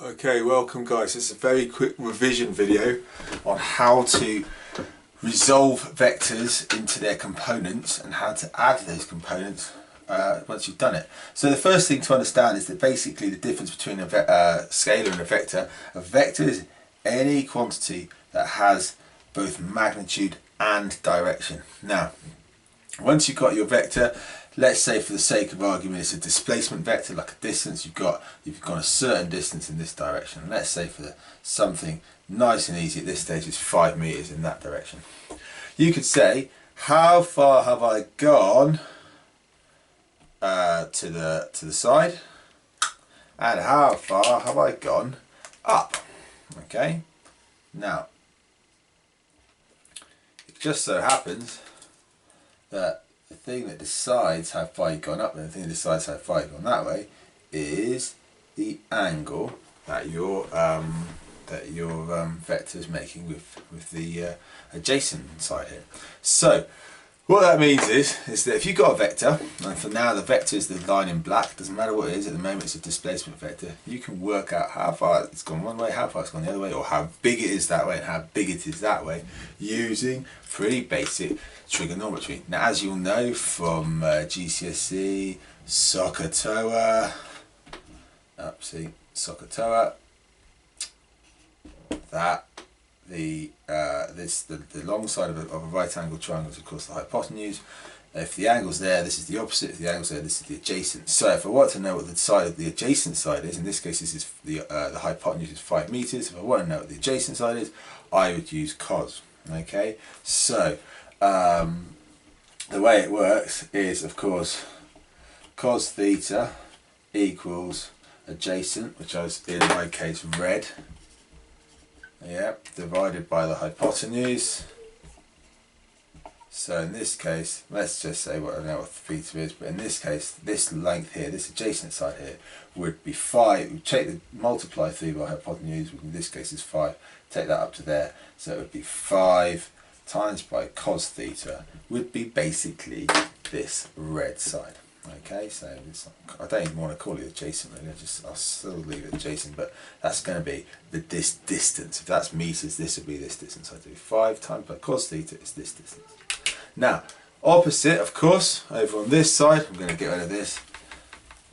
Okay, welcome guys. This is a very quick revision video on how to resolve vectors into their components and how to add those components once you've done it. So the first thing to understand is that basically the difference between a scalar and a vector is any quantity that has both magnitude and direction. Now, once you've got your vector, let's say for the sake of argument it's a displacement vector, like a distance. You've gone a certain distance in this direction. Let's say for something nice and easy at this stage is 5 meters in that direction. You could say, how far have I gone to the side, and how far have I gone up? Okay, now it just so happens that the thing that decides how far you've gone up and the thing that decides how far you've gone that way is the angle that your vector is making with the adjacent side here. So what that means is that if you've got a vector, and for now the vector is the line in black, doesn't matter what it is, at the moment it's a displacement vector, you can work out how far it's gone one way, how far it's gone the other way, or how big it is that way and how big it is that way, using pretty basic trigonometry. Now, as you'll know from GCSE, SOHCAHTOA, SOHCAHTOA, that the long side of a right angle triangle is of course the hypotenuse. If the angle's there, this is the opposite. If the angle's there, this is the adjacent. So if I want to know what the side of the adjacent side is, in this case this is the hypotenuse is 5 meters. If I want to know what the adjacent side is, I would use cos. Okay, so the way it works is, of course, cos theta equals adjacent, which is in my case red, divided by the hypotenuse. So in this case, let's just say I don't know what theta is, but in this case, this length here, this adjacent side here, would be 5. We multiply 3 by hypotenuse, which in this case is 5. Take that up to there, so it would be 5 times by cos theta would be basically this red side. Okay, so this, I don't even want to call it adjacent really, I'll still leave it adjacent, but that's going to be this distance. If that's meters, this would be this distance. I do 5 times by cos theta is this distance. Now, opposite, of course, over on this side, I'm going to get rid of this.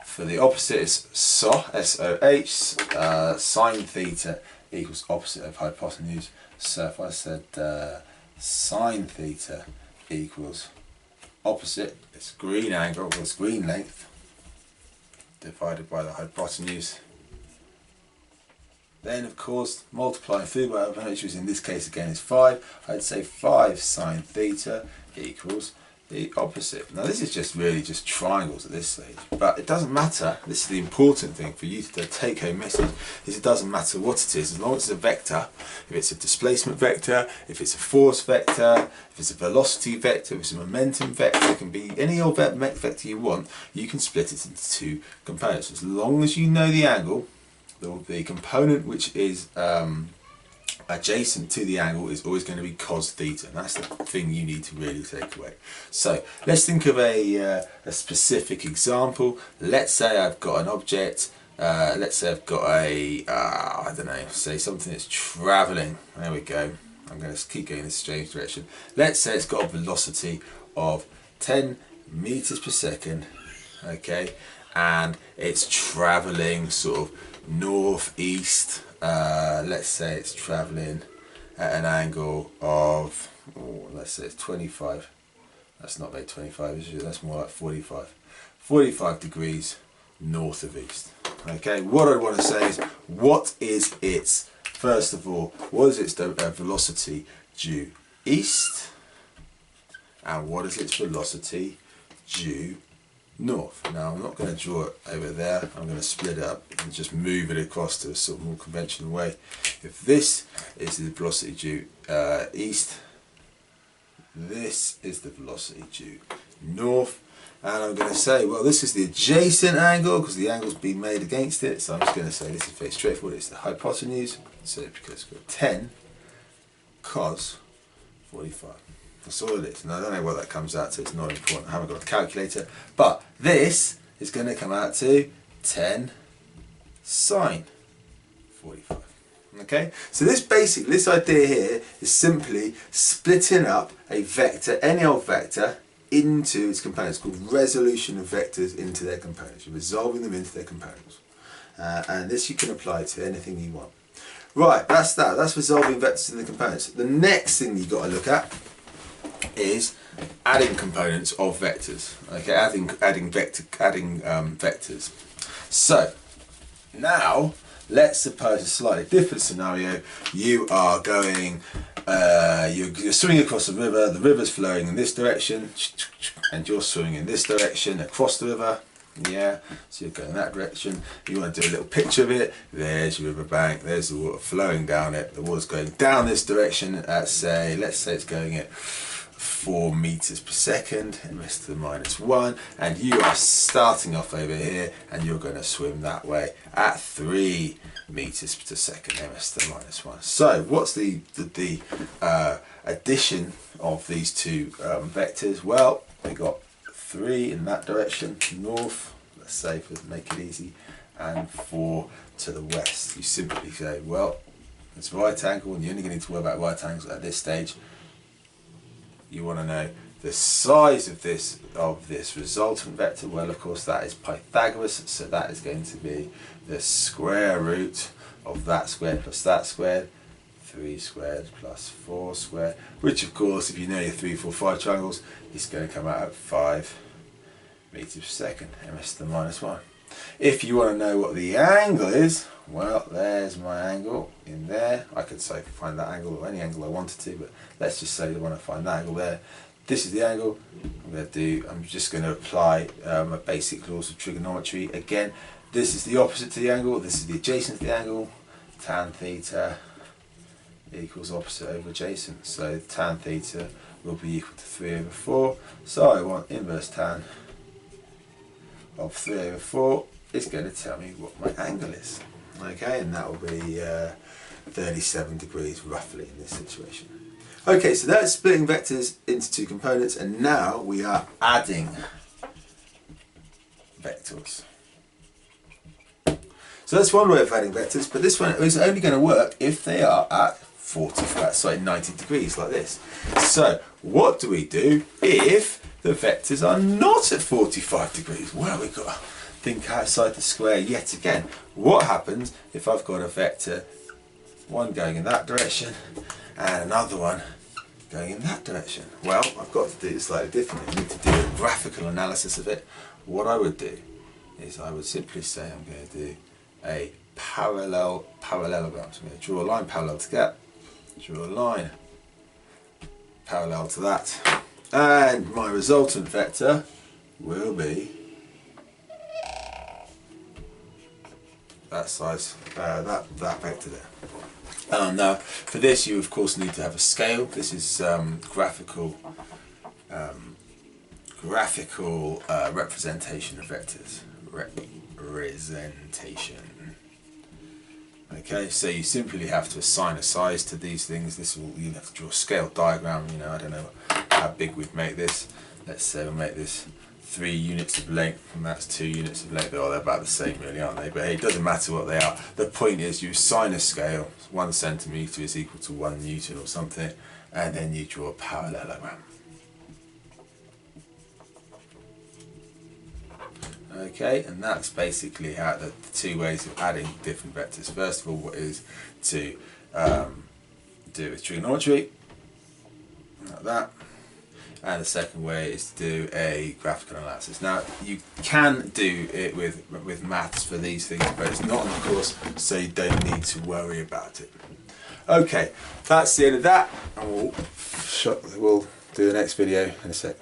For the opposite is SOH, S-O-H, sine theta equals opposite of hypotenuse. So if I said sine theta equals opposite, it's green angle, or it's green length, divided by the hypotenuse. Then of course multiplying through by hypotenuse, which in this case again is 5, I'd say 5 sine theta equals the opposite. Now this is just really just triangles at this stage, but it doesn't matter. This is the important thing for you to take home message, is it doesn't matter what it is, as long as it's a vector. If it's a displacement vector, if it's a force vector, if it's a velocity vector, if it's a momentum vector, it can be any old vector you want, you can split it into 2 components. As long as you know the angle, the component which is adjacent to the angle is always going to be cos theta, and that's the thing you need to really take away. So let's think of a specific example. Let's say I've got an object, let's say I've got a, I don't know, say something that's travelling, there we go, I'm going to keep going in this strange direction. Let's say it's got a velocity of 10 meters per second, okay, and it's travelling sort of northeast. Let's say it's travelling at an angle of, let's say it's 25, that's not very 25, is it? That's more like 45 degrees north of east. Okay, what I want to say is, what is its, first of all, what is its velocity due east, and what is its velocity due north? Now I'm not going to draw it over there, I'm going to split it up and just move it across to a sort of more conventional way. If this is the velocity due east, this is the velocity due north, and I'm going to say, well, this is the adjacent angle because the angle's been made against it, so I'm just going to say this is very straightforward, it's the hypotenuse, so because we've got 10 cos 45. That's all it is. And I don't know what that comes out to, it's not important, I haven't got a calculator, but this is going to come out to 10 sine 45. Okay, so this idea here is simply splitting up a vector, any old vector, into its components, called resolution of vectors into their components. You're resolving them into their components. And this you can apply to anything you want. Right, that's that. That's resolving vectors in the components. The next thing you've got to look at is adding components of vectors. Okay, adding vectors. So now let's suppose a slightly different scenario. You are going, you're swimming across the river's flowing in this direction, and you're swimming in this direction across the river. Yeah, so you're going that direction. You want to do a little picture of it. There's your river bank, there's the water flowing down it. The water's going down this direction at let's say it's going at 4 meters per second, ms to the -1, and you are starting off over here and you're going to swim that way at 3 meters per second, ms to the -1. So what's the addition of these two vectors? Well, we got 3 in that direction, north, let's say for make it easy, and 4 to the west. You simply say, well, it's right angle, and you're only going to need to worry about right angles at this stage. You want to know the size of this resultant vector. Well, of course, that is Pythagoras, so that is going to be the square root of that squared plus that squared, 3 squared plus 4 squared, which of course, if you know your 3, 4, 5 triangles, it's going to come out at 5 meters per second, ms to the -1. If you want to know what the angle is, well, there's my angle in there. I could say find that angle or any angle I wanted to, but let's just say I want to find that angle there. This is the angle. I'm just going to apply my basic laws of trigonometry. Again, this is the opposite to the angle, this is the adjacent to the angle. Tan theta equals opposite over adjacent, so tan theta will be equal to 3/4. So I want inverse tan of 3/4 is going to tell me what my angle is. Okay, and that will be 37 degrees roughly in this situation. Okay, so that's splitting vectors into two components, and now we are adding vectors. So that's one way of adding vectors, but this one is only going to work if they are at 90 degrees like this. So what do we do if the vectors are not at 45 degrees? Well, we've got to think outside the square yet again. What happens if I've got a vector, one going in that direction and another one going in that direction? Well, I've got to do it slightly differently. I need to do a graphical analysis of it. What I would do is I would simply say I'm going to do a parallelogram. So I'm going to draw a line parallel to that, draw a line parallel to that, and my resultant vector will be that size, that vector there. Now, for this you of course need to have a scale. This is graphical representation of vectors. Okay, so you simply have to assign a size to these things. You have to draw a scale diagram. You know, I don't know how big we'd make this. Let's say we'll make this 3 units of length, and that's 2 units of length. Oh, they're about the same really, aren't they? But hey, it doesn't matter what they are. The point is you assign a scale. 1 centimetre is equal to 1 Newton or something, and then you draw a parallelogram. Okay, and that's basically how the 2 ways of adding different vectors. First of all, what is to do with trigonometry, like that. And the second way is to do a graphical analysis. Now, you can do it with maths for these things, but it's not on the course, so you don't need to worry about it. Okay, that's the end of that, and we'll do the next video in a sec.